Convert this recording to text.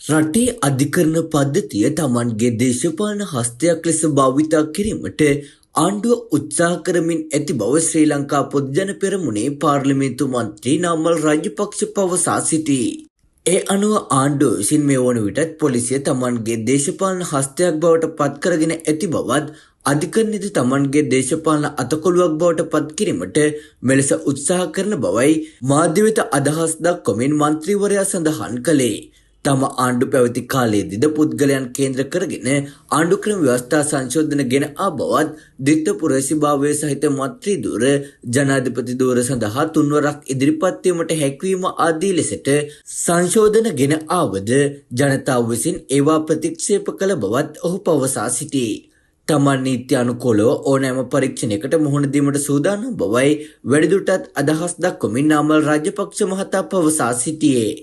රටේ අධිකරණ පද්ධතිය තමන්ගේ දේශපාලන හස්තයක් ලෙස භාවිතා කිරීමට ආණ්ඩුව උත්සාහ කරමින් ඇති බව ශ්‍රී ලංකා පොදුජන පෙරමුණේ පාර්ලිමේන්තු මන්ත්‍රී නාමල් රාජපක්ෂ පවසා සිටී. ඒ අනුව ආණ්ඩුව විසින් මේ වන විටත් පොලිසිය තමන්ගේ දේශපාලන හස්තයක් බවට පත් කරගෙන ඇති බවත් අධිකරණයේදී තමන්ගේ දේශපාලන අතකොළුවක් බවට පත් කිරීමට මෙලෙස උත්සාහ කරන බවයි මාධ්‍ය වෙත අදහස් දක්වමින් මන්ත්‍රීවරයා සඳහන් කළේ. තම ආණ්ඩු පැවති කාලයේදීද පුද්ගලයන් කේන්ද්‍ර කරගෙන ආණ්ඩු ක්‍රම ව්‍යවස්ථා සංශෝධන ගෙන ආ බවත් ද්විත්ව පුරවැසිභාවය සහිත මන්ත්‍රී ධුර ජනාධිපති ධුර සඳහා තුන්වරක් ඉදිරිපත් වීමට හැකියවීම ආදී ලෙසට සංශෝධන ගෙන ආවද ජනතාව විසින් ඒවා ප්‍රතික්ෂේප කළ බවත් ඔහු පවසා සිටී. තමන් නීති අනුකූලව ඕනෑම පරීක්ෂණයකට මුහුණ දීමට සූදානම් බවයි වැඩිදුරටත් අදහස් දක්වමින් නාමල් රාජපක්ෂ මහතා පවසා සිටියේ.